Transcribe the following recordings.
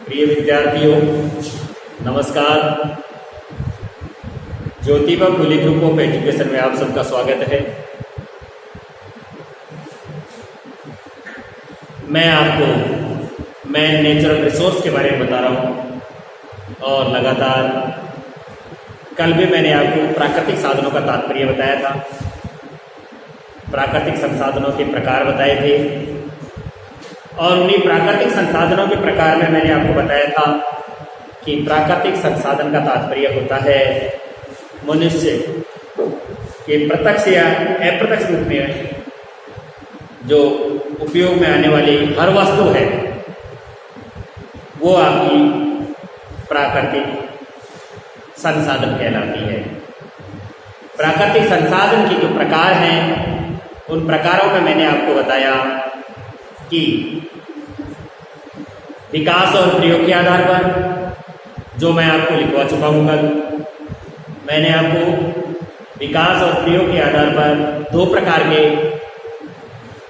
प्रिय विद्यार्थियों, नमस्कार। Jyotiba Phule group of education में आप सबका स्वागत है। मैं आपको नेचुरल रिसोर्स के बारे में बता रहा हूँ और लगातार कल भी मैंने आपको प्राकृतिक साधनों का तात्पर्य बताया था, प्राकृतिक संसाधनों के प्रकार बताए थे और उन्हीं प्राकृतिक संसाधनों के प्रकार में मैंने आपको बताया था कि प्राकृतिक संसाधन का तात्पर्य होता है मनुष्य के प्रत्यक्ष या अप्रत्यक्ष रूप में जो उपयोग में आने वाली हर वस्तु है वो आपकी प्राकृतिक संसाधन कहलाती है। प्राकृतिक संसाधन के जो प्रकार हैं उन प्रकारों में मैंने आपको बताया कि विकास और प्रयोग के आधार पर, जो मैं आपको लिखवा चुका हूँ कल, मैंने आपको विकास और प्रयोग के आधार पर दो प्रकार के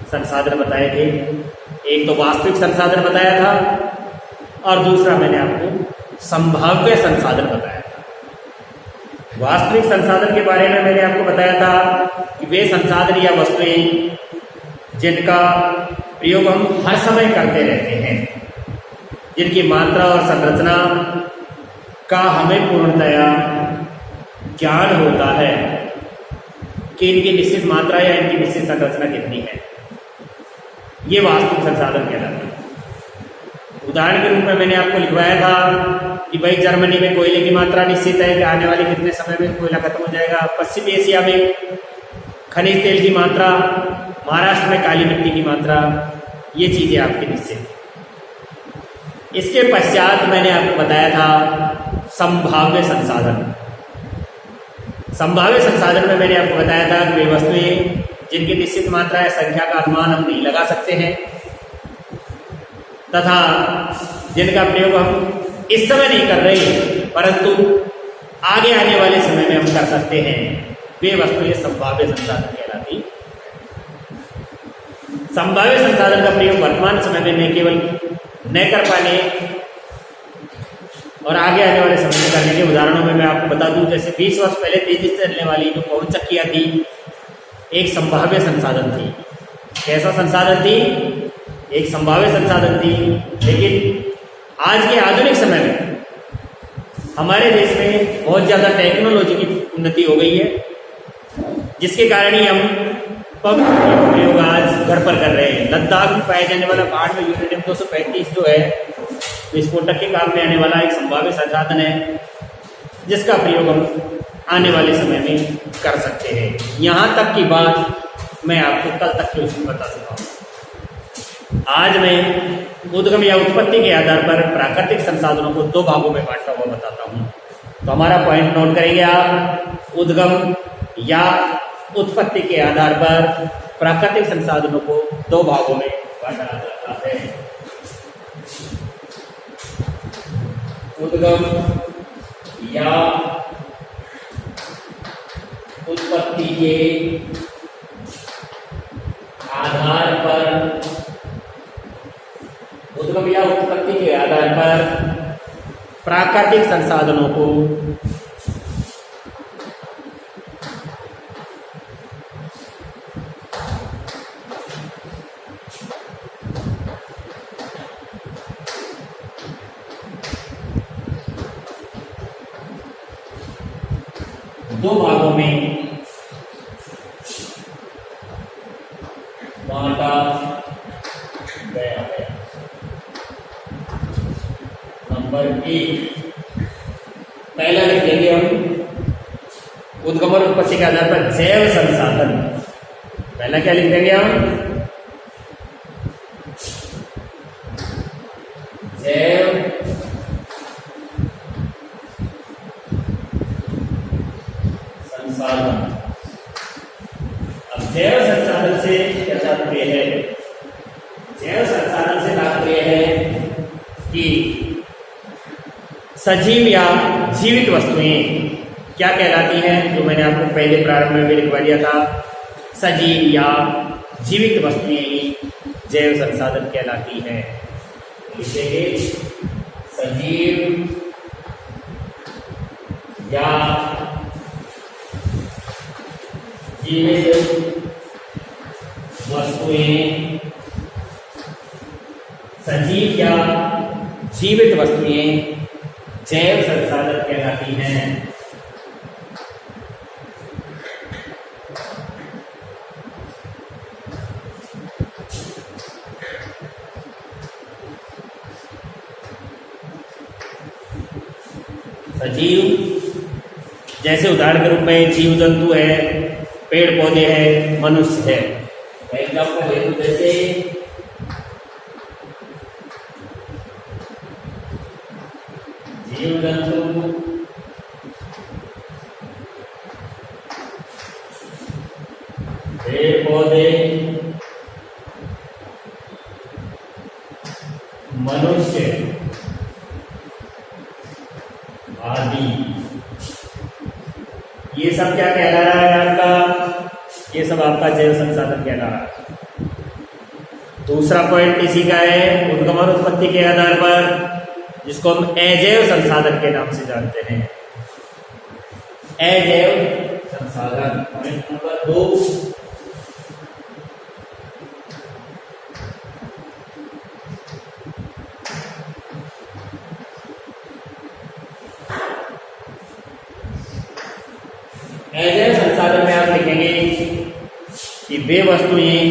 संसाधन बताए थे। एक तो वास्तविक संसाधन बताया था और दूसरा मैंने आपको संभाव्य संसाधन बताया था। वास्तविक संसाधन के बारे में मैंने आपको बताया था कि वे संसाधन या वस्तुएं जिनका प्रयोग हम हर समय करते रहते हैं, जिनकी मात्रा और संरचना का हमें पूर्णतया ज्ञान होता है कि इनकी निश्चित मात्रा या इनकी निश्चित संरचना कितनी है, ये वास्तविक संसाधन कहलाते हैं। उदाहरण के रूप में मैंने आपको लिखवाया था कि भाई जर्मनी में कोयले की मात्रा निश्चित है कि आने वाले कितने समय में कोयला खत्म हो जाएगा। पश्चिमी एशिया में खनिज तेल की मात्रा, महाराष्ट्र में काली मिट्टी की मात्रा, ये चीजें आपकी निश्चित हैं। इसके पश्चात मैंने आपको बताया था संभाव्य संसाधन। संभाव्य संसाधन में मैंने आपको बताया था कि वे वस्तुएं जिनकी निश्चित मात्रा या संख्या का अनुमान हम नहीं लगा सकते हैं तथा जिनका प्रयोग हम इस समय नहीं कर रहे परंतु आगे आने वाले समय में हम कर सकते हैं, वे वस्तुएं संभाव्य संसाधन कहलाती। संभाव्य संसाधन का प्रयोग वर्तमान समय में न केवल न कर पाने और आगे आने वाले समय में करने के उदाहरणों में मैं आपको बता दूं, जैसे 20 वर्ष पहले तेजी से चलने वाली जो पवन चक्कियां थी, एक संभाव्य संसाधन थी। कैसा संसाधन थी? एक संभाव्य संसाधन थी। लेकिन आज के आधुनिक समय में हमारे देश में बहुत ज्यादा टेक्नोलॉजी की उन्नति हो गई है, जिसके कारण ही हम पंप का प्रयोग आज घर पर कर रहे हैं। लद्दाख में पाया जाने वाला 92 यूरेनियम 235 जो है विस्फोटक के काम में आने वाला एक संभाव्य संसाधन है, जिसका प्रयोग हम आने वाले समय में कर सकते हैं। यहाँ तक की बात मैं आपको कल तक के उसमें बता चुका हूँ। आज मैं उद्गम या उत्पत्ति के आधार पर प्राकृतिक संसाधनों को दो भागों में बांटता हुआ बताता हूँ। तो हमारा पॉइंट नोट करेंगे आप, उद्गम या उत्पत्ति के आधार पर प्राकृतिक संसाधनों को दो भागों में बांटा जाता है। उद्गम या उत्पत्ति के आधार पर, उद्गम या उत्पत्ति के आधार पर प्राकृतिक संसाधनों को दो भागों में बांटा गया है। नंबर 1, पहला लिख देंगे हम उद्गम और उत्पत्ति के आधार पर जैव संसाधन। पहला क्या लिख देंगे हम? जैव संसाधन। अब जैव संसाधन से क्या तात्पर्य है? जैव संसाधन से तात्पर्य है कि सजीव या जीवित वस्तुएं क्या कहलाती हैं, जो मैंने आपको पहले प्रारंभ में भी लिखवा दिया था। सजीव या जीवित वस्तुएं ही जैव संसाधन कहलाती हैं। लिखेंगे सजीव या जीवित वस्तुएं, सजीव या जीवित वस्तुएं जैव संसाधन कहलाती हैं। सजीव जैसे उदाहरण के रूप में जीव जंतु है, पेड़ पौधे हैं, मनुष्य है। एग्जाम्पल है जैसे जीव जंतु, पेड़ पौधे, मनुष्य आदि, ये सब क्या कहला रहा है आपका? ये सब आपका जैव संसाधन कहला रहा है। दूसरा पॉइंट इसी का है, उद्गमन उत्पत्ति के आधार पर, जिसको हम अजैव संसाधन के नाम से जानते हैं। अजैव संसाधन पॉइंट नंबर 2। अजैव संसाधन में आप लिखेंगे कि वे वस्तुएं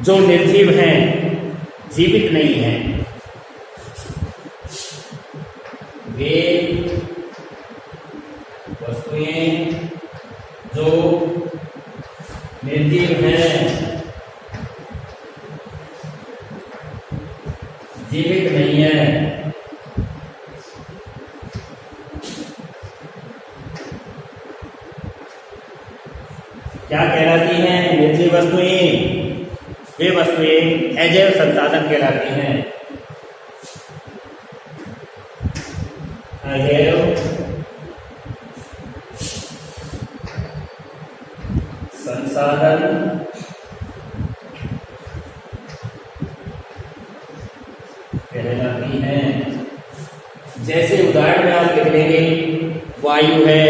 जो निर्जीव हैं, जीवित नहीं हैं, वे वस्तुएं जो निर्जीव हैं, जीवित नहीं है, क्या कहलाती हैं? निर्जीव वस्तुएं, वे वस्तुएं अजैव संसाधन कहलाती हैं। अजैव संसाधन कहलाती हैं। जैसे उदाहरण में आप लिख लेंगे, वायु है,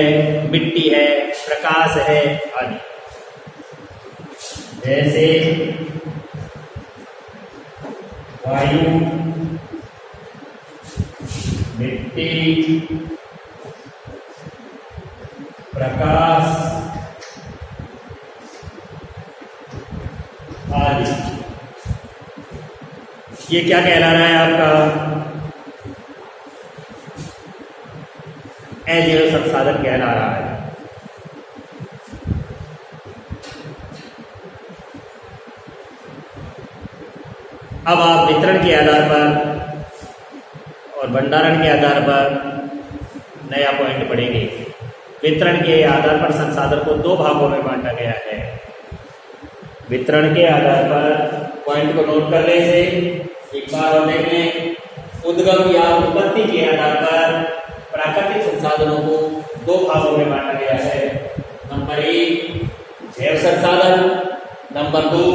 मिट्टी है, प्रकाश है आदि। जैसे वायु, मिट्टी, प्रकाश आदि। ये क्या कहला रहा है आपका? अजैव संसाधन कहला रहा है। अब आप वितरण के आधार पर और भंडारण के आधार पर नया पॉइंट पढ़ेंगे। वितरण के आधार पर संसाधन को 2 भागों में बांटा गया है। वितरण के आधार पर पॉइंट को नोट कर ले से एक बार और देख लें। उद्गम या उत्पत्ति के आधार पर प्राकृतिक संसाधनों को 2 भागों में बांटा गया है। नंबर 1 जैव संसाधन, नंबर 2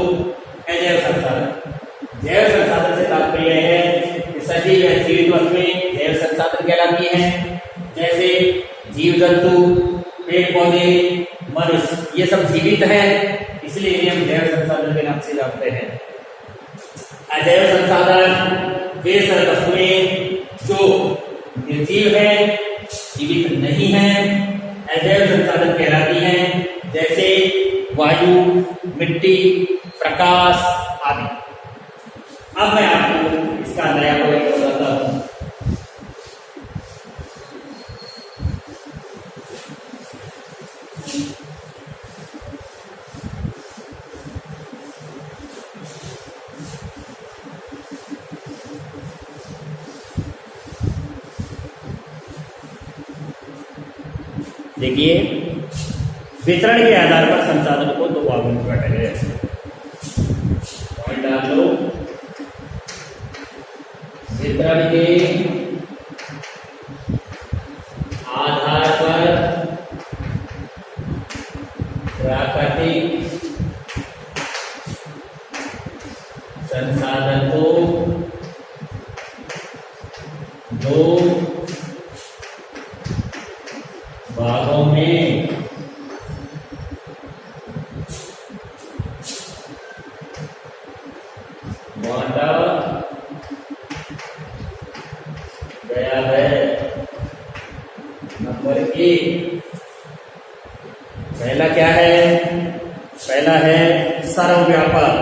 अजैव संसाधन। जैव संसाधन से तात्पर्य है कि सजीव या जीवित वस्तुएं जैव संसाधन कहलाती हैं। जैसे जीव जंतु, पेड़ पौधे, मनुष्य, ये सब जीवित हैं, इसलिए इन्हें हम जैव संसाधन के नाम से जानते हैं। अजैव संसाधन वे सब वस्तुएं जो निर्जीव है, जीवित नहीं है, अजैव संसाधन कहलाती हैं। जैसे वायु, मिट्टी, प्रकाश आदि। अब मैं आपको इसका नया पॉइंट बताता हूं। देखिए, वितरण के आधार पर संसाधन को 2 भागों में बांटा गया है। पॉइंट डाल लो। वितरण के आधार पर प्राकृतिक संसाधन को बांटा गया है। नंबर एक, पहला क्या है? पहला है सर्वव्यापक।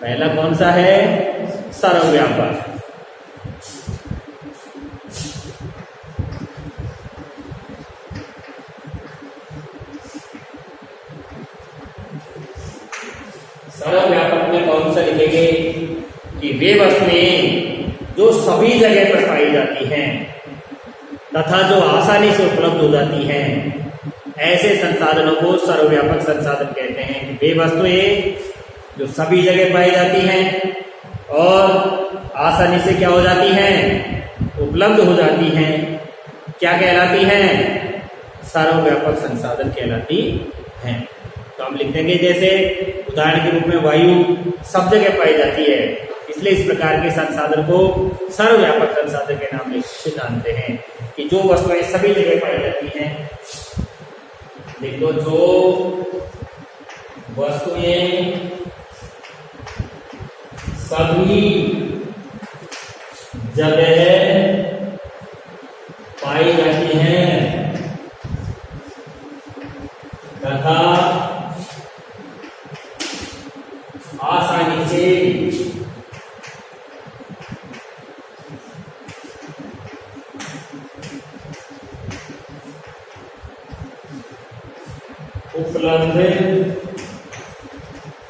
पहला कौन सा है? सर्वव्यापक। सर्वव्यापक में कौन सा लिखेंगे कि वे वस्तुएं जो सभी जगह पर पाई जाती हैं तथा जो आसानी से उपलब्ध हो जाती हैं, ऐसे संसाधनों को सर्वव्यापक संसाधन कहते हैं। कि वे वस्तुएं जो सभी जगह पाई जाती हैं और आसानी से क्या हो जाती हैं? उपलब्ध हो जाती हैं, क्या कहलाती हैं? सर्वव्यापक संसाधन कहलाती हैं। तो हम लिख देंगे जैसे उदाहरण के रूप में वायु सब जगह पाई जाती है, इसलिए इस प्रकार के संसाधन को सर्वव्यापक संसाधन के नाम से जानते हैं। कि जो वस्तुएं सभी जगह पाई जाती हैं, लिख दो, जो वस्तुएं सभी जगह पाई जाती हैं तथा आसानी से उपलब्ध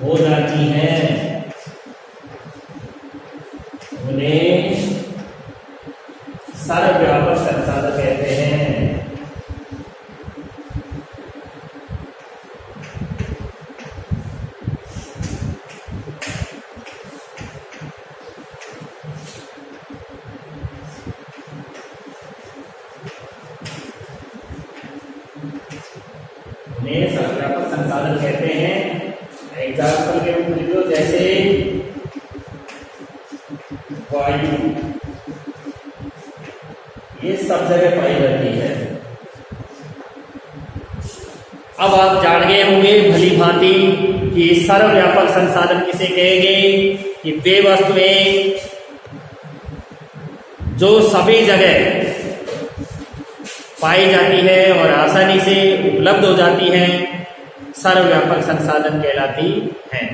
हो जाती हैं, उन्हें सर्वव्यापक संसाधन कहते हैं। उन्हें सर्वव्यापक संसाधन कहते हैं। एग्जाम्पल के रूप में लिखो, जैसे वायु, ये सब जगह पाई जाती है। अब आप जान गए होंगे भली भांति कि सर्वव्यापक संसाधन किसे कहेंगे? कि वे वस्तुएं जो सभी जगह पाई जाती है और आसानी से उपलब्ध हो जाती हैं, सर्वव्यापक संसाधन कहलाती हैं।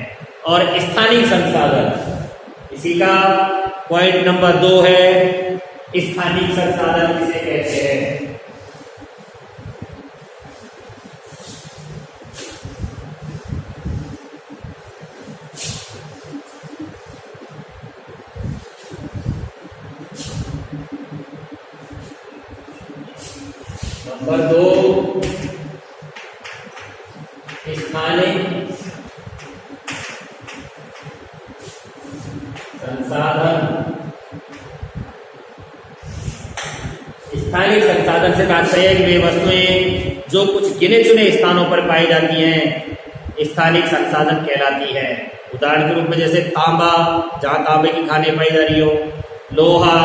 और स्थानिक संसाधन, इसी का पॉइंट नंबर 2 है, स्थानिक संसाधन किसे कहते हैं? नंबर 2, स्थानिक संसाधन। स्थानिक संसाधन से तात्पर्य है कि वे वस्तुएं जो कुछ गिने चुने स्थानों पर पाई जाती हैं, स्थानिक संसाधन कहलाती है। उदाहरण के रूप में जैसे तांबा, जहां तांबे की खाने पाई जा रही हो, लोहा,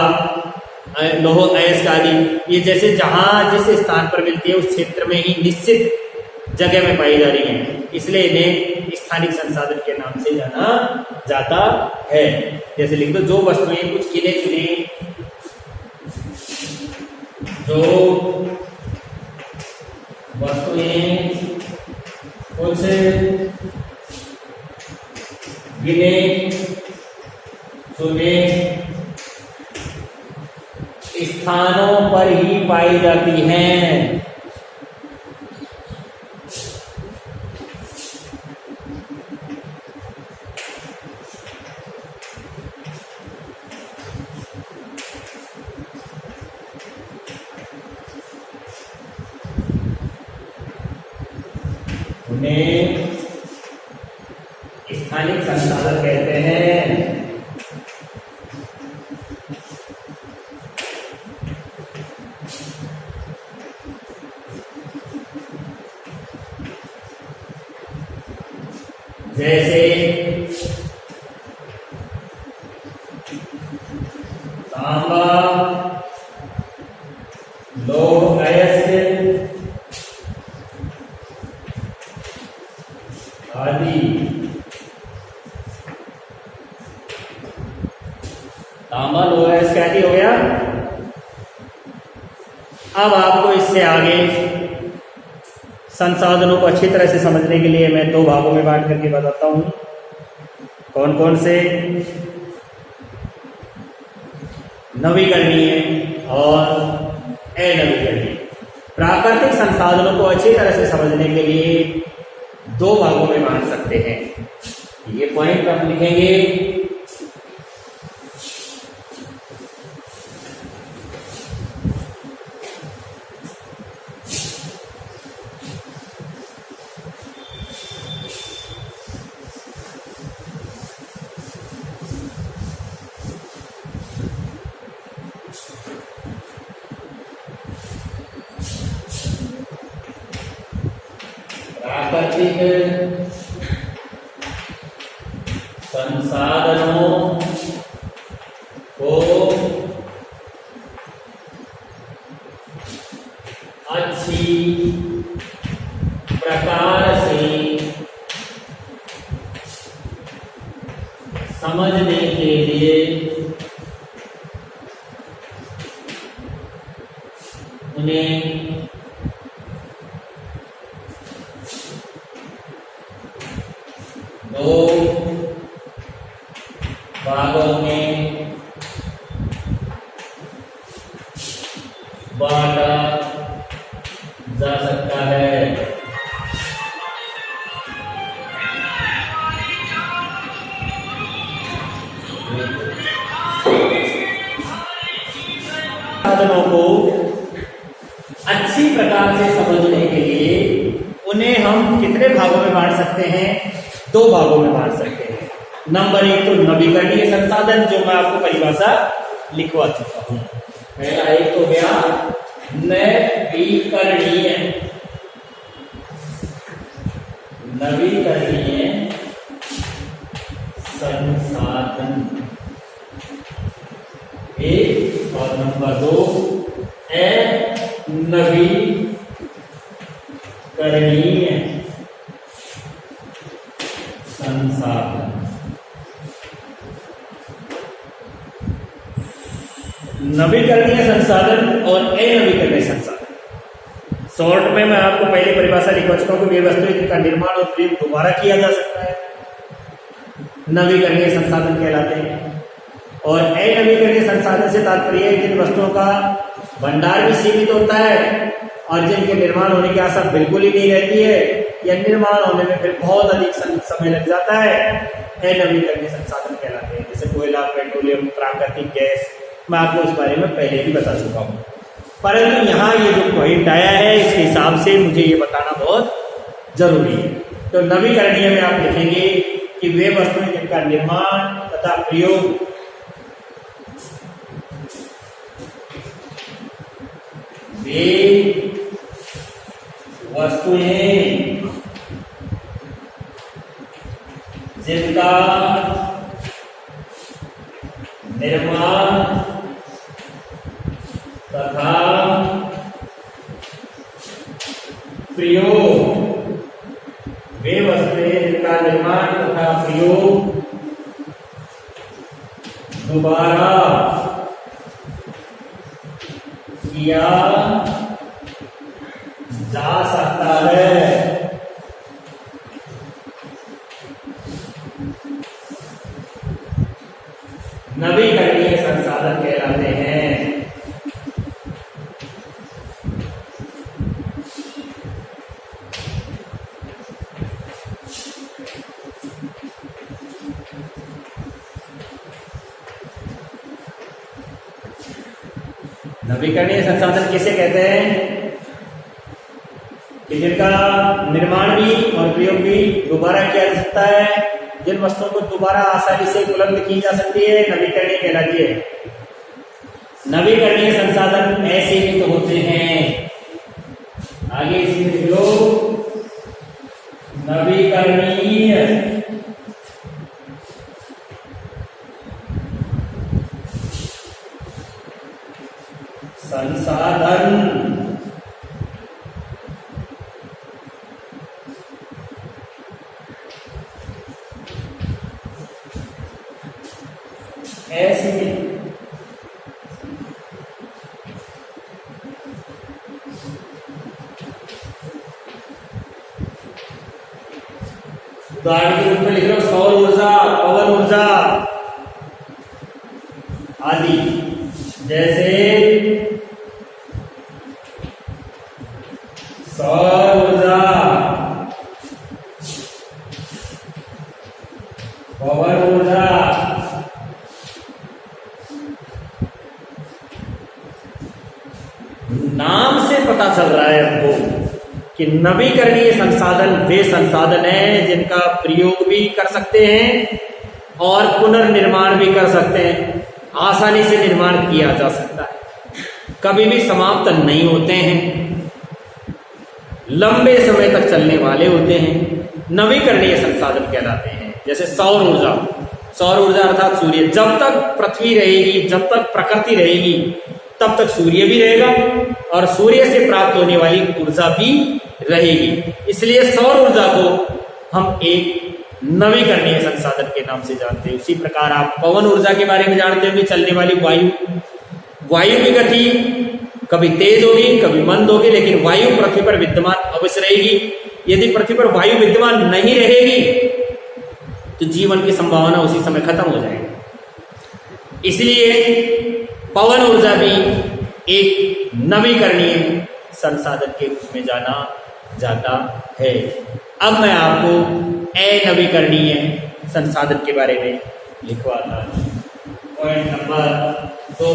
लोह अयस्क आदि, ये जैसे जहां जिस स्थान पर मिलती है उस क्षेत्र में ही निश्चित जगह में पाई जा रही है, इसलिए इन्हें स्थानिक संसाधन के नाम से जाना जाता है। जैसे लिख दो, जो वस्तुएं कुछ गिने चुने, जो वस्तुएं कुछ गिने चुने स्थानों पर ही पाई जाती हैं, उन्हें स्थानिक संसाधन कहते हैं। जैसे तांबा, लोह अयस्क आदि तांबा लोहा इस्पात हो गया। अब आपको इससे आगे संसाधनों को अच्छी तरह से समझने के लिए मैं दो भागों में बांट करके बताता हूं। कौन कौन से? नवीकरणीय और अनवीकरणीय। प्राकृतिक संसाधनों को अच्छी तरह से समझने के लिए दो भागों में बांट सकते हैं। ये पॉइंट आप लिखेंगे। प्राकृतिक संसाधनों को अच्छी प्रकार से समझने के लिए उन्हें दो भागों में बांटा जा सकता है। साधनों को अच्छी प्रकार से समझने के लिए उन्हें हम कितने भागों में बांट सकते हैं? दो भागों में बांट सकते हैं। नंबर एक तो नवीकरणीय संसाधन, जो मैं आपको परिभाषा लिखवा चुका हूं। पहला एक तो गया नवीकरणीय। नवीकरणीय संसाधन एक, और नंबर दो अनवीकरणीय संसाधन। नवीकरणीय संसाधन और अनवीकरणीय संसाधन। शॉर्ट में मैं आपको पहले परिभाषा लिखवा चुका हूं कि वे वस्तुएं जिनका निर्माण और प्रयोग दोबारा किया जा सकता है, नवीकरणीय संसाधन कहलाते हैं। और अनवीकरणीय संसाधन से तात्पर्य है जिन वस्तुओं का भंडार भी सीमित होता है और जिनके निर्माण होने की आशा बिल्कुल ही नहीं रहती है, या निर्माण होने में फिर बहुत अधिक समय लग जाता है, अनवीकरणीय संसाधन कहलाते हैं। जैसे कोयला, पेट्रोलियम, प्राकृतिक गैस। मैं आपको इस बारे में पहले भी बता चुका हूं, परंतु यहाँ ये जो पॉइंट आया है इसके हिसाब से मुझे ये बताना बहुत जरूरी है। तो नवीकरणीय में आप लिखेंगे कि वे वस्तुएं जिनका निर्माण तथा प्रयोग वे वस्तुएं जिनका निर्माण तथा प्रयोग, वे वस्तुएं जिनका निर्माण तथा प्रयोग दोबारा किया जा सकता है। नवीकरणीय संसाधन कहलाते हैं। नवीकरणीय संसाधन किसे कहते हैं? कि जिनका निर्माण भी और प्रयोग भी दोबारा किया जा सकता है, जिन वस्तुओं को दोबारा आसानी से उपलब्ध की जा सकती है, नवीकरणीय कहलाती है। नवीकरणीय संसाधन ऐसे ही तो होते हैं, आगे इसमें जो नवीकरणीय संसाधन ऐसे उदाहरण के रूप में लिख लो सौर ऊर्जा, पवन ऊर्जा आदि। जैसे सौर ऊर्जा, पवन ऊर्जा, नाम से पता चल रहा है हमको कि नवीकरणीय संसाधन वे संसाधन हैं जिनका प्रयोग भी कर सकते हैं और पुनर्निर्माण भी कर सकते हैं। आसानी से निर्माण किया जा सकता है, कभी भी समाप्त नहीं होते हैं, लंबे समय तक चलने वाले होते हैं, नवीकरणीय संसाधन कहलाते हैं। जैसे सौर ऊर्जा, सौर ऊर्जा अर्थात सूर्य, जब तक पृथ्वी रहेगी, जब तक प्रकृति रहेगी, तब तक सूर्य भी रहेगा और सूर्य से प्राप्त होने वाली ऊर्जा भी रहेगी। इसलिए सौर ऊर्जा को हम एक नवीकरणीय संसाधन के नाम से जानते हैं। उसी प्रकार आप पवन ऊर्जा के बारे में जानते होंगे, चलने वाली वायु, वायु की गति कभी तेज होगी, कभी मंद होगी, लेकिन वायु पृथ्वी पर विद्यमान अवश्य रहेगी। यदि पृथ्वी पर वायु विद्यमान नहीं रहेगी तो जीवन की संभावना उसी समय खत्म हो जाएगी। इसलिए पवन ऊर्जा भी एक नवीकरणीय संसाधन के रूप में जाना जाता है। अब मैं आपको अनवीकरणीय संसाधन के बारे में लिखवाता हूं। पॉइंट नंबर 2,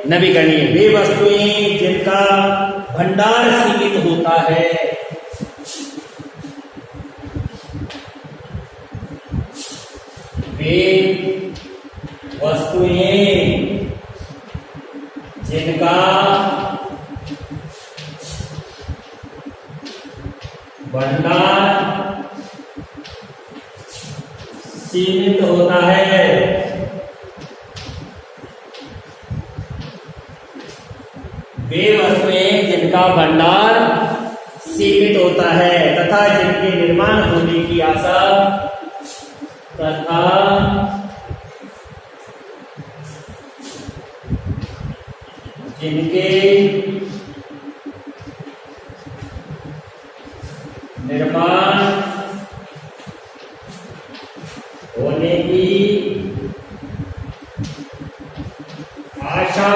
नवीकरणीय वे वस्तुएं जिनका भंडार सीमित होता है। वे वस्तुएं जिनका भंडार सीमित होता है। वे वस्तुएं जिनका भंडार सीमित होता है तथा जिनके निर्माण होने की आशा तथा जिनके निर्माण होने की आशा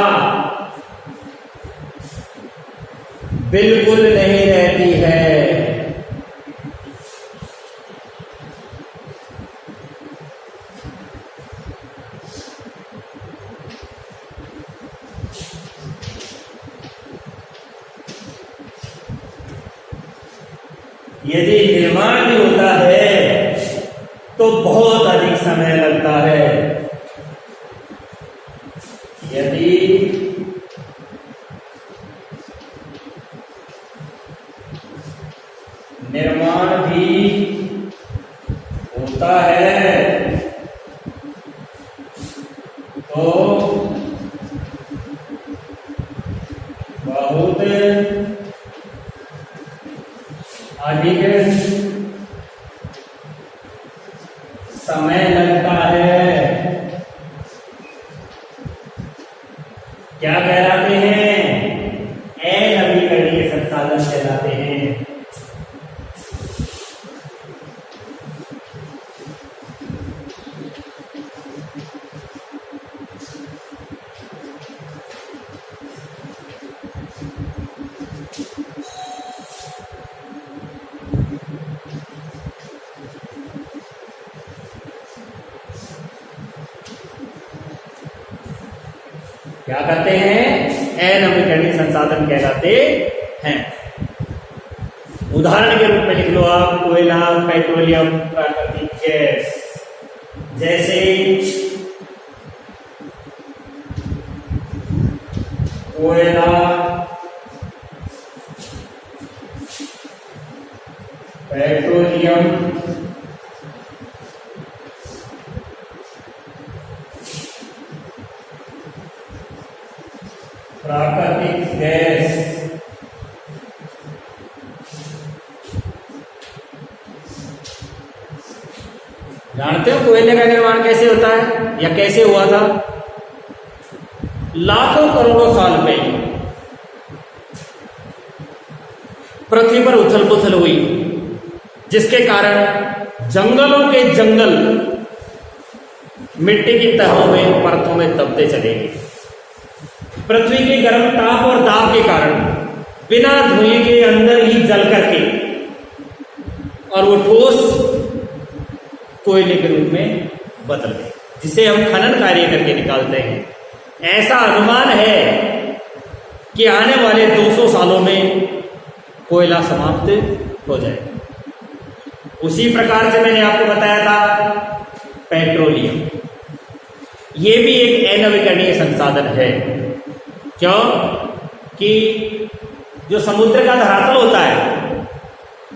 बिल्कुल नहीं रहती है। यदि निर्माण भी होता है तो बहुत अधिक समय लगता है। यदि निर्माण भी होता है तो बहुत अधिक समय लगता है। क्या कहलाते हैं? अनवीकरणीय संसाधन कहलाते हैं। क्या करते हैं? अनवीकरणीय संसाधन कहलाते हैं। उदाहरण के रूप में लिख लो आप कोयला, पेट्रोलियम, प्राकृतिक गैस। जैसे कोयला, पेट्रोलियम, प्राकृतिक गैस जानते हो कोयले का निर्माण कैसे होता है या कैसे हुआ था? लाखों करोड़ों साल पहले पृथ्वी पर उथल पुथल हुई, जिसके कारण जंगलों के जंगल मिट्टी की तहों में परतों में दबते चले गए। पृथ्वी के गर्म ताप और दाब के कारण बिना धुएं के अंदर ही जल करके और वो ठोस कोयले के रूप में बदल गए, जिसे हम खनन कार्य करके निकालते हैं। ऐसा अनुमान है कि आने वाले 200 सालों में कोयला समाप्त हो जाएगा। उसी प्रकार से मैंने आपको बताया था पेट्रोलियम, ये भी एक अनवीकरणीय संसाधन है। क्यों? कि जो समुद्र का धरातल होता है,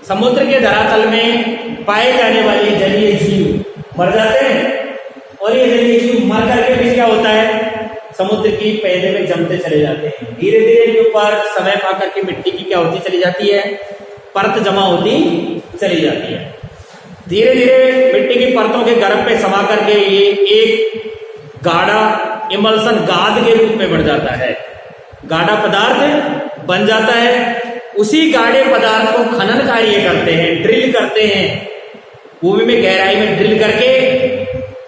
समुद्र के धरातल में पाए जाने वाले जलीय जीव मर जाते हैं और ये जलीय जीव मर करके फिर क्या होता है, समुद्र की पैदे में जमते चले जाते हैं। धीरे धीरे के ऊपर समय पा करके मिट्टी की क्या होती चली जाती है, परत जमा होती चली जाती है। धीरे धीरे मिट्टी की परतों के गर्भ पे समा करके ये एक गाढ़ा इमल्सन गाद के रूप में बढ़ जाता है, गाढ़ा पदार्थ बन जाता है। उसी गाढ़े पदार्थ को खनन कार्य करते हैं, ड्रिल करते हैं, भूमि में गहराई में ड्रिल करके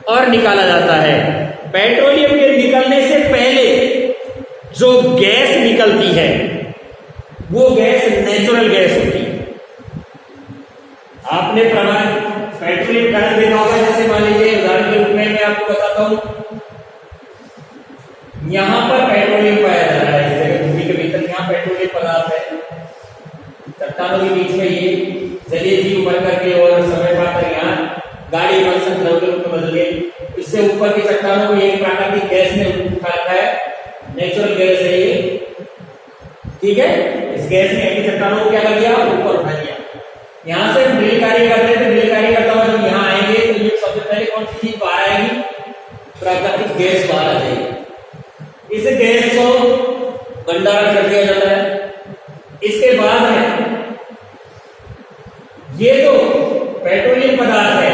और निकाला जाता है। पेट्रोलियम के निकलने से पहले जो गैस निकलती है वो गैस नेचुरल गैस होती है। आपने पेट्रोलियम खनन देखा होगा, जैसे मान लीजिए उदाहरण के रूप में मैं आपको बताता हूं, यहां पर पेट्रोलियम पाया जा रहा है, इस जगह भूमि के भीतर यहां पेट्रोलियम पदार्थ है, चट्टानों के बीच में ये जलीय जीव बन करके और समय पाकर यहाँ गाड़ी इमल्सन द्रव के रूप में बदल गई। इससे ऊपर की चट्टानों को एक प्राकृतिक गैस ने उठा रखा है, नेचुरल गैस है ये, ठीक है। इस गैस ने एक चट्टानों को क्या कर दिया, ऊपर उठा दिया। यहाँ से ड्रिल कार्य करते हैं, तो ड्रिल कार्य करता हुआ जब यहाँ आएंगे तो ये सबसे पहले कौन सी चीज बाहर आएगी, प्राकृतिक गैस बाहर आ जाएगी। इस गैस को भंडारण कर दिया जाता है। इसके बाद में ये जो पेट्रोलियम पदार्थ है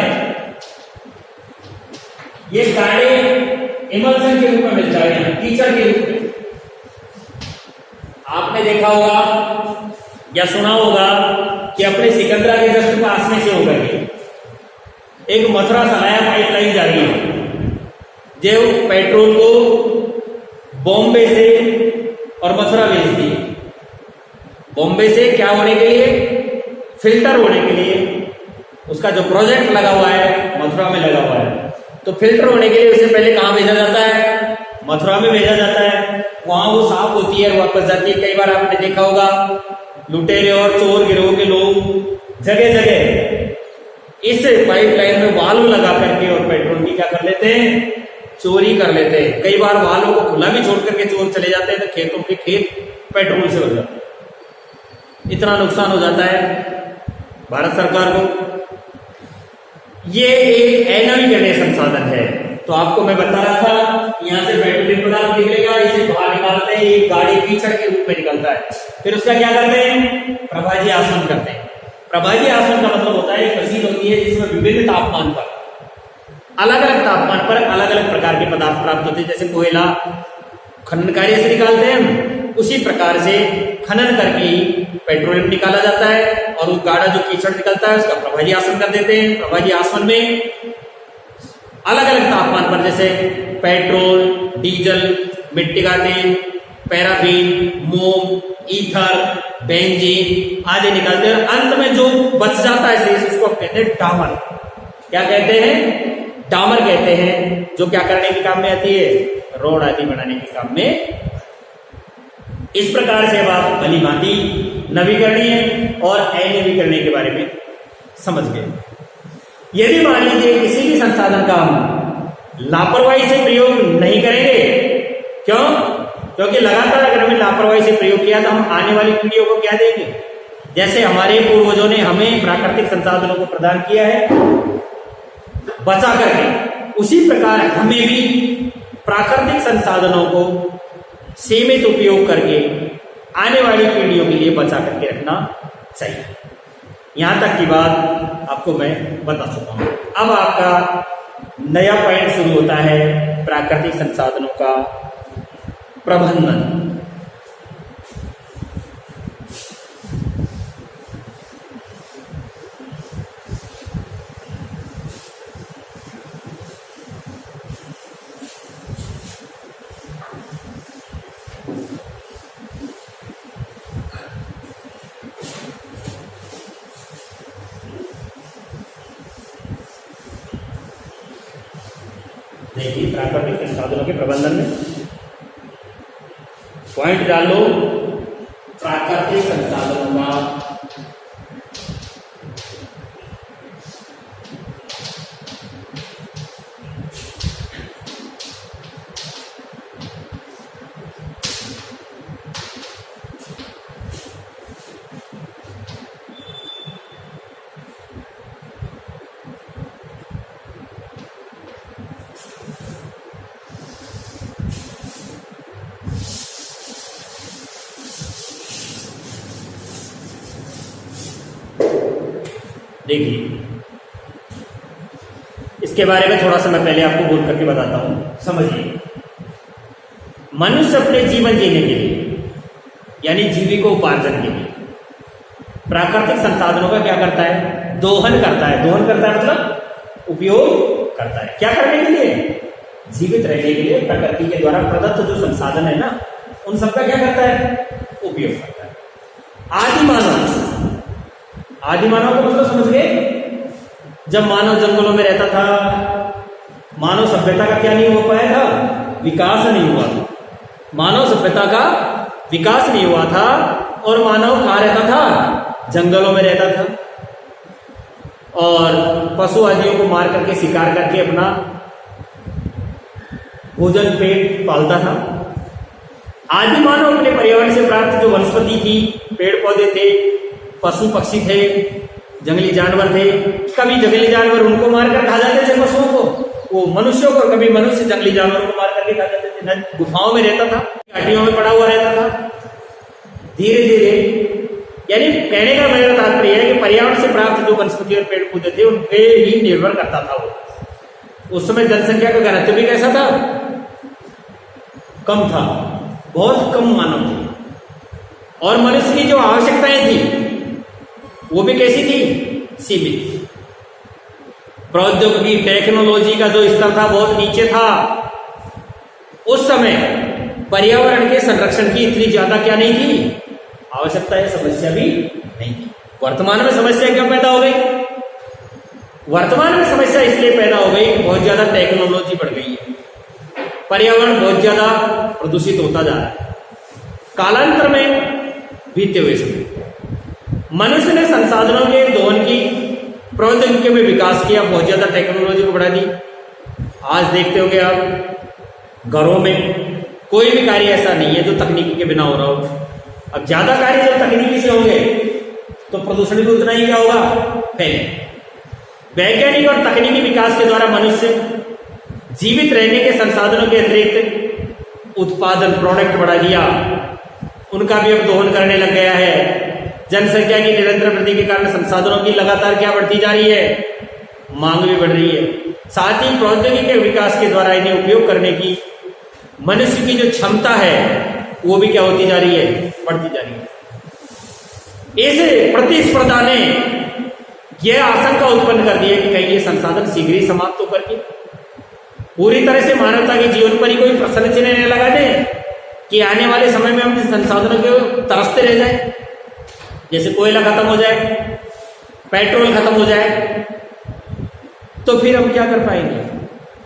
ये गाढ़े इमल्सन के रूप में मिलता है, कीचड़ के रूप में। आपने देखा होगा या सुना होगा कि अपने सिकंदरा के जस्ट पास में से होकर के एक मथुरा सलाया पाइपलाइन जा रही है, जो पेट्रोल को बॉम्बे से और मथुरा भेजती है। बॉम्बे से क्या होने के लिए, फिल्टर होने के लिए। उसका जो प्रोजेक्ट लगा हुआ है मथुरा में लगा हुआ है, तो फिल्टर होने के लिए उसे पहले कहां भेजा जाता है, मथुरा में भेजा जाता है। वहां वो साफ होती है, वापस जाती है। कई बार आपने देखा होगा लुटेरे और चोर गिरोह के लोग जगह जगह इस पाइपलाइन में वाल्व लगा करके और पेट्रोल की क्या कर लेते हैं, चोरी कर लेते हैं। कई बार वाल्व को खुला भी छोड़ करके चोर चले जाते हैं, तो खेतों के खेत पेट्रोल से भर जाते हैं। इतना नुकसान हो जाता है भारत सरकार को। ये एक अनवीकरणीय संसाधन है। तो आपको मैं बता रहा था, यहाँ से पेट्रोलियम पदार्थ निकलेगा, इसे बाहर निकालते हैं, ये गाड़ी कीचड़ के रूप में निकलता है। फिर उसका क्या करते हैं, प्रभाजी आसवन करते हैं। प्रभाजी आसवन का मतलब होता है एक मशीन होती है जिसमें विभिन्न तापमान पर, अलग अलग तापमान पर अलग अलग प्रकार के पदार्थ प्राप्त होते हैं। जैसे कोयला खनन कार्य से निकालते हैं, उसी प्रकार से खनन करके ही पेट्रोलियम निकाला जाता है और वो गाढ़ा जो कीचड़ निकलता है उसका प्रभाजी आसवन कर देते हैं। प्रभाजी आसवन में अलग अलग तापमान पर, जैसे पेट्रोल, डीजल, मिट्टी का तेल, पैराफिन, मोम, ईथर, बेंजीन आदि निकालते हैं। अंत में जो बच जाता है शेष, उसको कहते हैं डामर। क्या कहते हैं, डामर कहते हैं, जो क्या करने के काम में आती है, रोड आदि बनाने के काम में। इस प्रकार से आप भली भांति नवीकरणीय और अनवीकरणीय के बारे में समझ गए। यदि मान लीजिए किसी भी संसाधन का हम लापरवाही से प्रयोग नहीं करेंगे, क्यों? क्योंकि लगातार अगर हमने लापरवाही से प्रयोग किया तो हम आने वाली पीढ़ियों को क्या देंगे। जैसे हमारे पूर्वजों ने हमें प्राकृतिक संसाधनों को प्रदान किया है बचा करके, उसी प्रकार हमें भी प्राकृतिक संसाधनों को सीमित उपयोग करके आने वाली पीढ़ियों के लिए बचा करके रखना चाहिए। यहां तक की बात आपको मैं बता चुका हूं। अब आपका नया पॉइंट शुरू होता है, प्राकृतिक संसाधनों का प्रबंधन। देखिए, प्राकृतिक संसाधनों के प्रबंधन में पॉइंट डालो, प्राकृतिक संसाधनों का देखिए, इसके बारे में थोड़ा सा मैं पहले आपको बोल करके बताता हूं, समझिए। मनुष्य अपने जीवन जीने के लिए, यानी जीविकोपार्जन के लिए प्राकृतिक संसाधनों का क्या करता है? दोहन करता है। दोहन करता है मतलब उपयोग करता है। क्या करने के लिए? जीवित रहने के लिए प्रकृति के द्वारा प्रदत्त जो संसाधन है ना, उन सबका क्या करता है? उपयोग करता है। आदि मानव को मतलब समझ गए? जब मानव जंगलों में रहता था, मानव सभ्यता का क्या नहीं हो पाया था? विकास नहीं हुआ था। मानव सभ्यता का विकास नहीं हुआ था और मानव कहाँ रहता था? जंगलों में रहता था और पशु आदियों को मार करके, शिकार करके अपना भोजन पेट पालता था। आदि मानव अपने पर्यावरण से प्राप्त जो वनस्पति थी, पेड़ पौधे थे, पशु पक्षी थे, जंगली जानवर थे, कभी जंगली जानवर उनको मारकर खा जाते थे पशुओं को, वो मनुष्यों को, कभी मनुष्य जंगली जानवरों को मार करके खा जाते थे। गुफाओं में रहता था, घाटियों में पड़ा हुआ रहता था। धीरे धीरे, यानी कहने का मेरा तात्पर्य है कि पर्यावरण से प्राप्त जो वनस्पति और पेड़ पौधे थे उन पे ही निर्भर करता था वो। उस समय जनसंख्या का घनत्व भी कैसा था? कम था, बहुत कम मानव थे और मनुष्य की जो आवश्यकताएं थी वो भी कैसी थी? सीमित। प्रौद्योगिकी, टेक्नोलॉजी का जो स्तर था बहुत नीचे था। उस समय पर्यावरण के संरक्षण की इतनी ज्यादा क्या नहीं थी? आवश्यकता है, समस्या भी नहीं थी। वर्तमान में समस्या क्यों पैदा हो गई? वर्तमान में समस्या इसलिए पैदा हो गई कि बहुत ज्यादा टेक्नोलॉजी बढ़ गई है, पर्यावरण बहुत ज्यादा प्रदूषित होता जा रहा है। कालांतर में बीते हुए समय मनुष्य ने संसाधनों के दोहन की प्रौद्योगिकी में विकास किया, बहुत ज्यादा टेक्नोलॉजी को बढ़ा दी। आज देखते होंगे आप, घरों में कोई भी कार्य ऐसा नहीं है जो तकनीकी के बिना हो रहा हो। अब ज्यादा कार्य जब तकनीकी से होंगे तो प्रदूषण भी उतना ही क्या होगा? फैले। वैज्ञानिक और तकनीकी विकास के द्वारा मनुष्य जीवित रहने के संसाधनों के अतिरिक्त उत्पादन, प्रोडक्ट बढ़ा दिया, उनका भी अब दोहन करने लग गया है। जनसंख्या की निरंतर वृद्धि के कारण संसाधनों की लगातार क्या बढ़ती जा रही है? मांग भी बढ़ रही है। साथ ही प्रौद्योगिकी के विकास के द्वारा इन्हें उपयोग करने की मनुष्य की जो क्षमता है वो भी क्या होती जा रही है? बढ़ती जा रही है। इस प्रतिस्पर्धा ने यह आशंका उत्पन्न कर दी है कि कहीं ये संसाधन शीघ्र ही समाप्त होकर के पूरी तरह से मानवता के जीवन पर ही कोई प्रश्न चिन्ह नहीं लगा दे कि आने वाले समय में हम इस संसाधनों के तरसते रह जाए। जैसे कोयला खत्म हो जाए, पेट्रोल खत्म हो जाए, तो फिर हम क्या कर पाएंगे?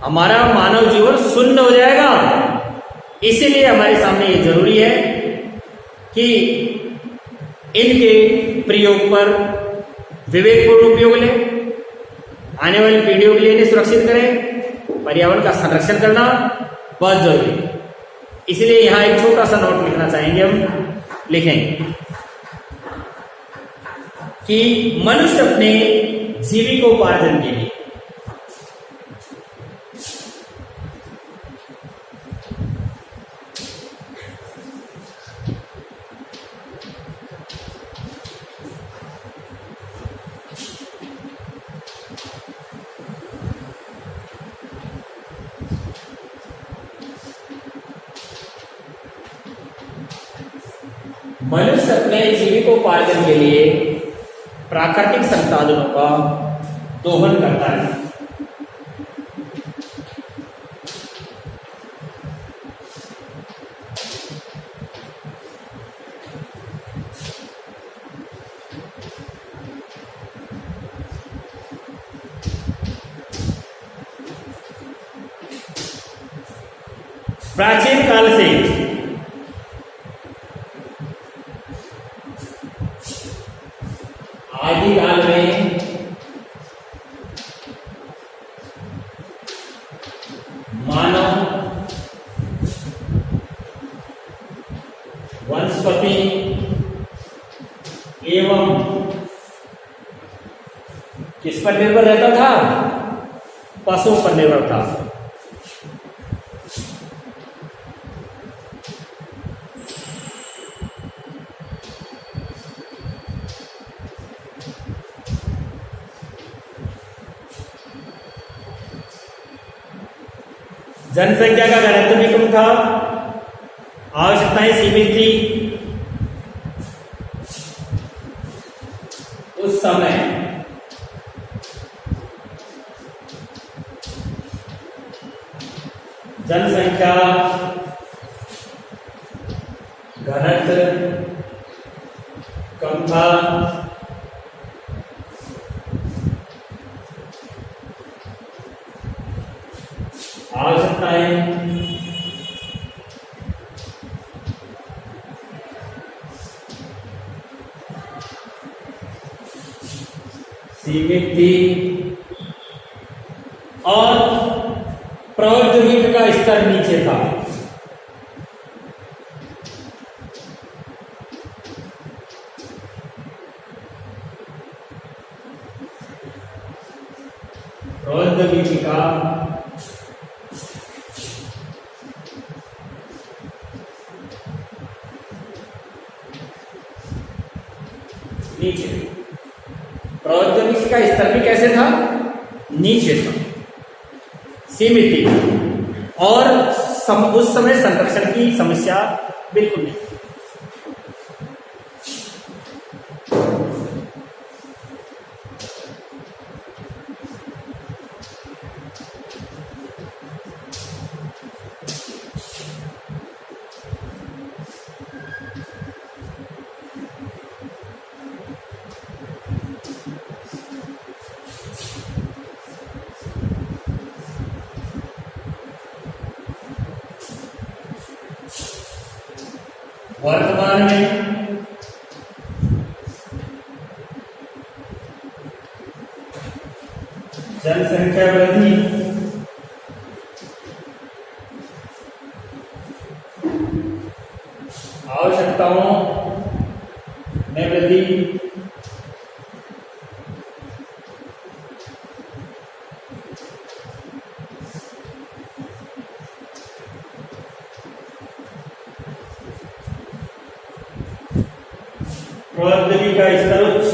हमारा मानव जीवन शून्य हो जाएगा। इसीलिए हमारे सामने ये जरूरी है कि इनके प्रयोग पर विवेकपूर्ण उपयोग लें, आने वाली पीढ़ियों के लिए इन्हें सुरक्षित करें। पर्यावरण का संरक्षण करना बहुत जरूरी है। इसलिए यहां एक छोटा सा नोट लिखना चाहेंगे, हम लिखेंगे कि मनुष्य अपने जीविकोपार्जन के लिए मनुष्य अपने जीविकोपार्जन के लिए प्राकृतिक संसाधनों का दोहन करता है। प्राचीन काल से आदिकाल में मानव वनस्पति एवं किस पर निर्भर रहता था? पशुओं पर निर्भर था। जनसंख्या का घनत्व भी कम था, आवश्यकताएं सीमित थी। उस समय जनसंख्या घनत्व कम था, आवश्यकताएं सीमित थी और प्रौद्योगिकी का स्तर नीचे था। प्रौद्योगिकी का नीचे, प्रौद्योगिकी का स्तर भी कैसे था? नीचे था, सीमित थी और उस समय संरक्षण की समस्या बिल्कुल नहीं। वर्तमान में जनसंख्या वृद्धि आवश्यकताओं में वृद्धि, प्रौद्योगिकी का स्तर उच्च,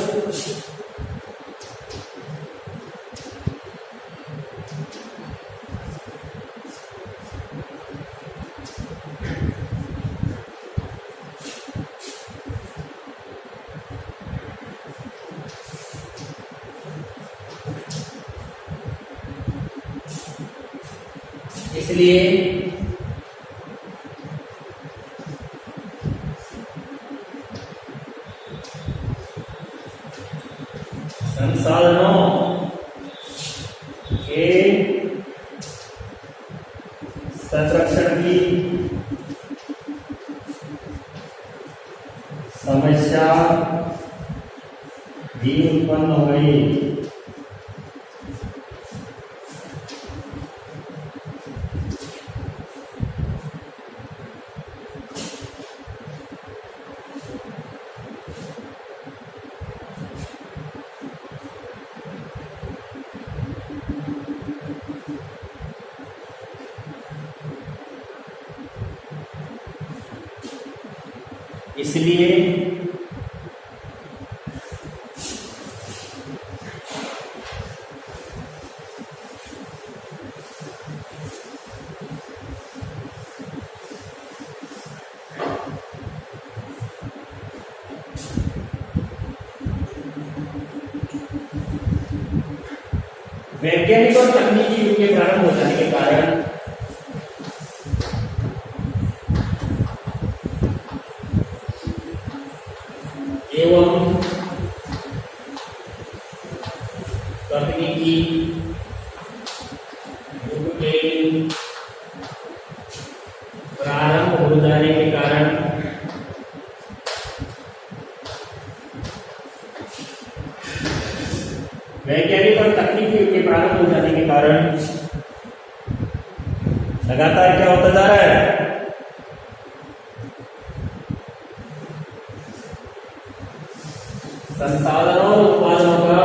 इसलिए संसाधनों के संरक्षण की समस्या भी उत्पन्न हो गई। इसलिए वैज्ञानिक और तकनीकी युग के प्रारंभ हो जाने के कारण एवं तकनीकी युग के प्रारंभ हो जाने के कारण वैज्ञानिक और तकनीकी युग के प्रारंभ हो जाने के कारण लगातार क्या होता जा रहा है? संसाधनों और उत्पादनों का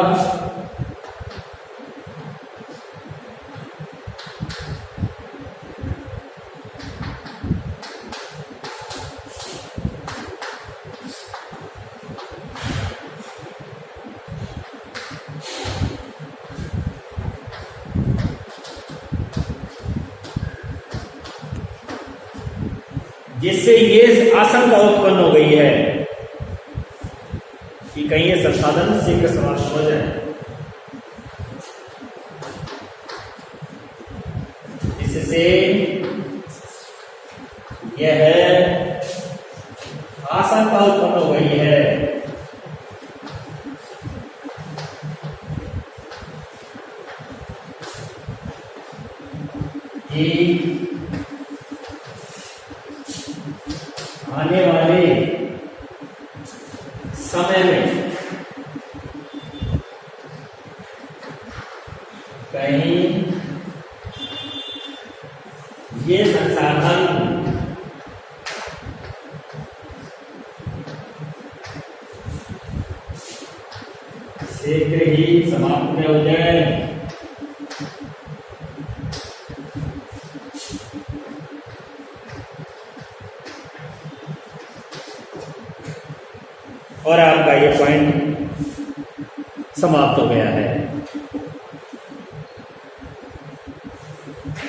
जिससे ये आशंका उत्पन्न हो गई है कि कहीं ये संसाधन शीघ्र समाप्त हो जाए, इससे यह आशंका उत्पन्न हो गई है कि आने वाले समय में कहीं ये संसाधन शीघ्र ही समाप्त हो जाए। और आपका ये पॉइंट समाप्त हो गया है।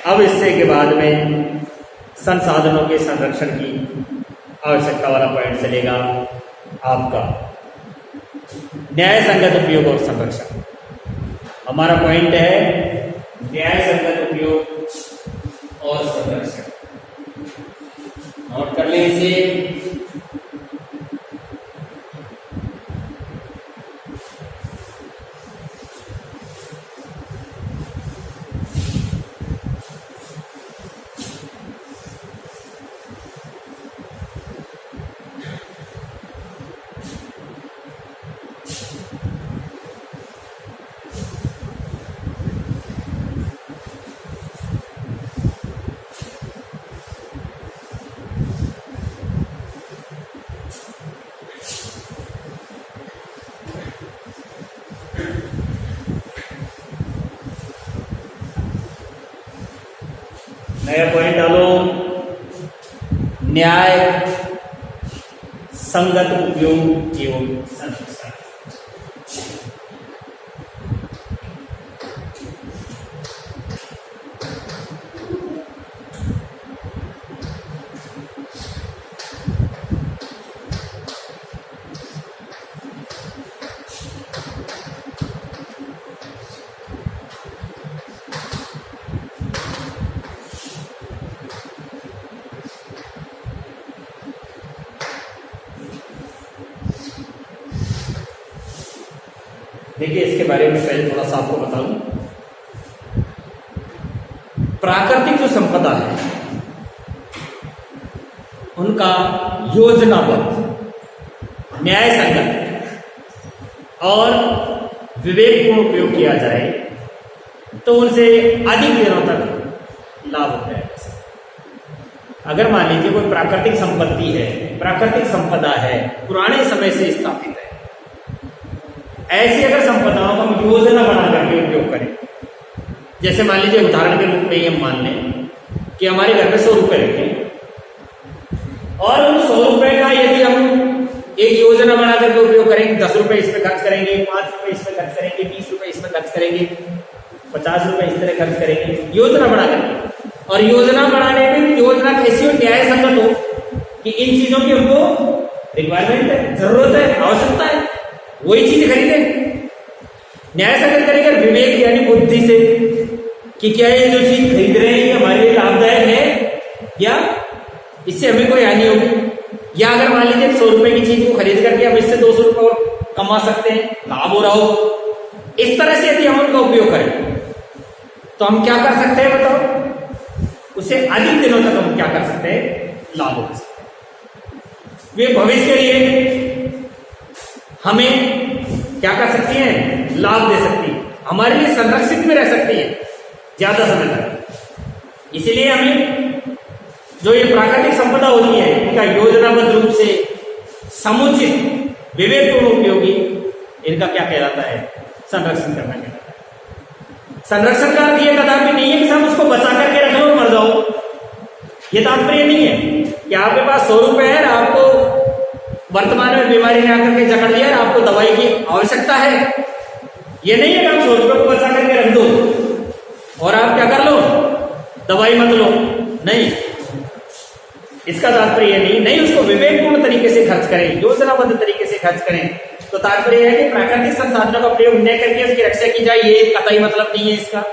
अब इससे के बाद में संसाधनों के संरक्षण की आवश्यकता वाला पॉइंट चलेगा आपका न्याय संगत उपयोग और संरक्षण। हमारा पॉइंट है न्याय संगत उपयोग और संरक्षण। नोट कर लें इसे। नया पॉइंट डालो, न्याय संगत उपयोग एवं संरक्षण। देखिए इसके बारे में पहले थोड़ा सा आपको बताऊं। प्राकृतिक जो संपदा है उनका योजनाबद्ध, न्याय संगत और विवेकपूर्ण उपयोग किया जाए तो उनसे अधिक दिनों तक लाभ हो जाएगा। अगर मान लीजिए कोई प्राकृतिक संपत्ति है, प्राकृतिक संपदा है, पुराने समय से स्थापित है, ऐसी अगर संपदाओं का हम योजना बना करके उपयोग करें, जैसे मान लीजिए उदाहरण के रूप में ये मान लें कि हमारे घर में 100 रुपए रखें और उन 100 रुपए का यदि हम एक योजना बना करके उपयोग करेंगे, 10 रुपए इसमें खर्च करेंगे, 5 रुपए इसमें खर्च करेंगे, 20 रुपए इसमें खर्च करेंगे, 50 रुपए इस तरह खर्च करेंगे, योजना बना करके। और योजना बनाने में योजना कैसी हो, न्याय संगत हो कि इन चीजों की हमको रिक्वायरमेंट है, जरूरत है, आवश्यकता है, वही चीज खरीदे। न्याय संगत करेंगे, हैं विवेक यानी बुद्धि से कि क्या ये जो चीज खरीद रहे हैं ये हमारे लिए लाभदायक है या इससे हमें कोई हानि होगी। या अगर मान लीजिए 100 रुपए की चीज को खरीद करके हम इससे 200 रुपए और कमा सकते हैं, लाभ हो रहा हो, इस तरह से यदि हम उनका उपयोग करें तो हम क्या कर सकते हैं बताओ, उसे अधिक दिनों तक हम क्या कर सकते हैं, लाभ हो सकते हैं। वे भविष्य के लिए हमें क्या कर सकती हैं, लाभ दे सकती है, हमारे लिए संरक्षित में रह सकती है ज्यादा समय तक। इसीलिए हमें जो ये प्राकृतिक संपदा होती है इनका योजनाबद्ध रूप से समुचित विवेकपूर्ण उपयोगी इनका क्या कहलाता है, संरक्षण करना कहलाता है। संरक्षण का अर्थ यह कदापि नहीं है कि हम उसको बचा करके रख लो और मर जाओ, ये तात्पर्य नहीं है कि आपके पास 100 रुपए है, आपको वर्तमान में बीमारी ने आकर के जकड़ लिया, आपको दवाई की आवश्यकता है, ये नहीं है कि आप 100 रुपए को बचा करके रख दो और आप क्या कर लो, दवाई मत लो, नहीं, इसका तात्पर्य नहीं। नहीं, उसको विवेकपूर्ण तरीके से खर्च करें, योजनाबद्ध तरीके से खर्च करें। तो तात्पर्य है कि प्राकृतिक संसाधनों का प्रयोग न करके उसकी रक्षा की जाए, ये कतई मतलब नहीं है। इसका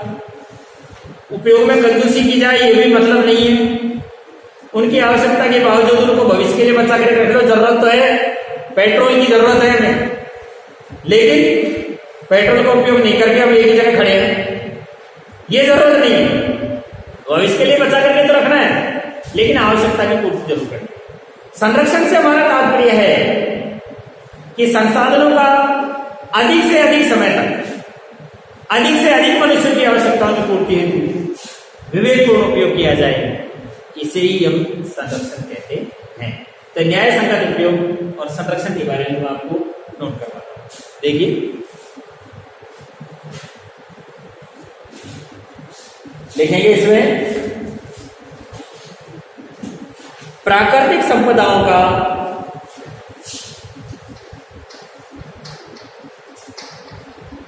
उपयोग में कंजूसी की जाए, ये भी मतलब नहीं है। उनकी आवश्यकता के बावजूद उनको भविष्य के लिए बचा कर रख लो। जरूरत तो है, पेट्रोल की जरूरत है हमें, लेकिन पेट्रोल का उपयोग नहीं करके हम एक ही जगह खड़े हैं, ये जरूरत नहीं है। भविष्य के लिए बचा करके तो रखना है, लेकिन आवश्यकता की पूर्ति जरूर करें। संरक्षण से हमारा तात्पर्य है कि संसाधनों का अधिक से अधिक समय तक, अधिक से अधिक मनुष्य की आवश्यकताओं की पूर्ति हेतु विवेकपूर्ण उपयोग किया जाए, इसे ही हम संरक्षण कहते हैं। तो न्याय संगत उपयोग और संरक्षण के बारे में मैं आपको नोट करवाता हूं। देखिए, लिखेंगे इसमें प्राकृतिक संपदाओं का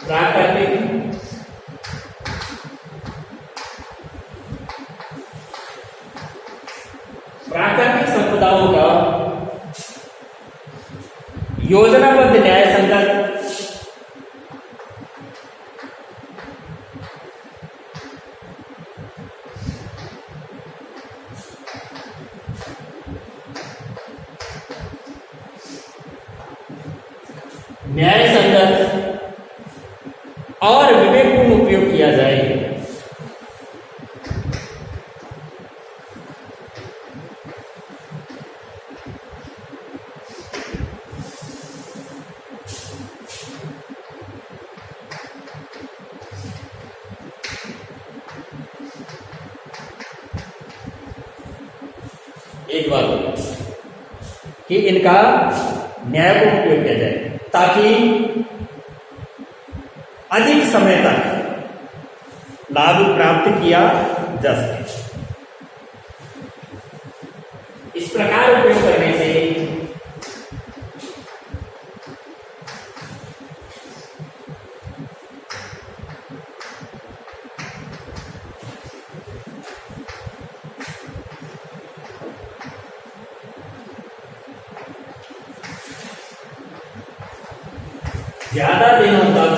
प्राकृतिक संपदाओं का योजनाबद्ध न्याय संगत न्याय संगत और विवेकपूर्ण उपयोग किया जाए। एक बात कि इनका न्यायपूर्ण उपयोग किया जाए ताकि अधिक समय तक लाभ प्राप्त किया जा सके। इस प्रकार उपयोग करने से ज्यादा दिनों तक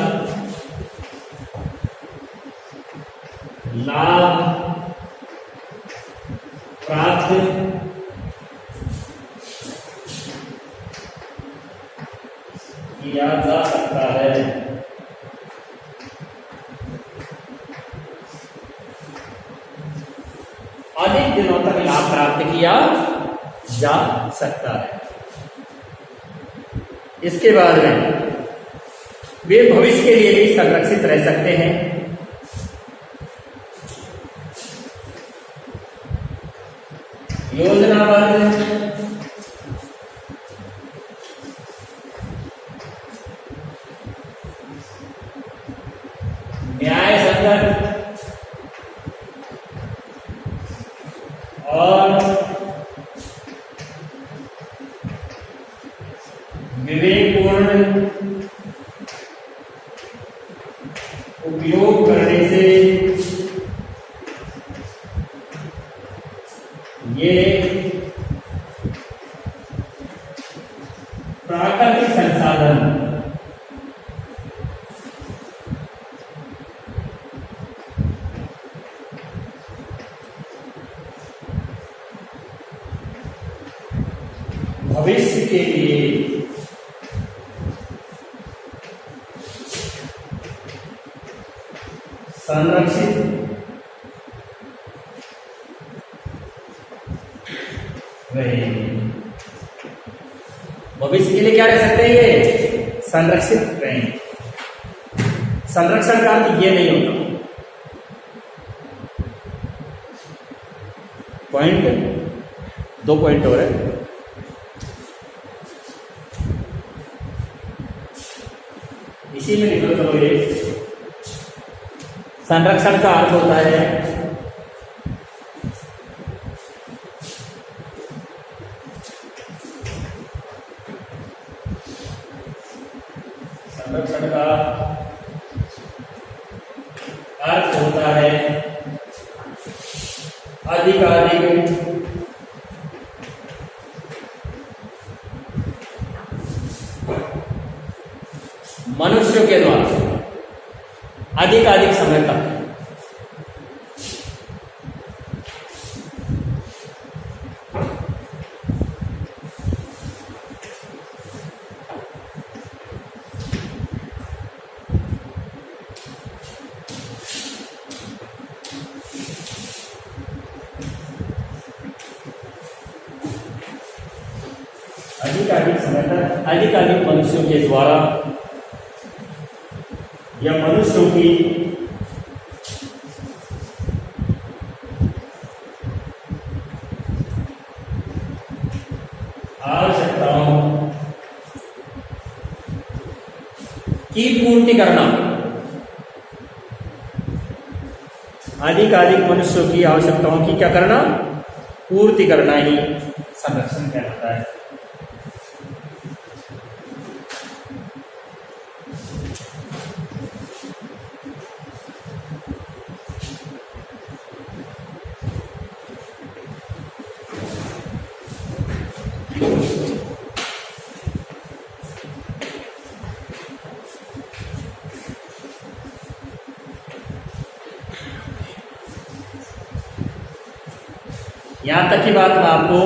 लाभ प्राप्त किया जा सकता है। अधिक दिनों तक लाभ प्राप्त किया जा सकता है। इसके बाद में वे भविष्य के लिए भी संरक्षित रह सकते हैं। योजनाबद्ध न्याय संगत और विवेकपूर्ण उपयोग करने से ये प्राकृतिक संसाधन भविष्य के लिए संरक्षित रहेंगे। भविष्य के लिए क्या रह सकते हैं ये? संरक्षित रहेंगे। संरक्षण का अर्थ ये नहीं होता। पॉइंट 2 पॉइंट और है। इसी में लिखो चलो ये संरक्षण का अर्थ होता है संरक्षण का अर्थ होता है अधिकाधिक मनुष्यों के द्वारा अधिकाधिक समय तक अधिकाधिक मनुष्यों के द्वारा या मनुष्यों की आवश्यकताओं की पूर्ति करना। अधिकाधिक मनुष्यों की आवश्यकताओं की क्या करना? पूर्ति करना ही संरक्षण कहलाता है। यहां तक की बात मैं आपको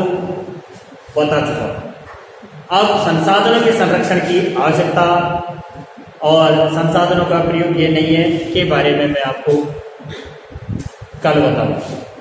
बता चुका हूं। अब संसाधनों के संरक्षण की आवश्यकता और संसाधनों का प्रयोग ये नहीं है के बारे में मैं आपको कल बताऊंगा।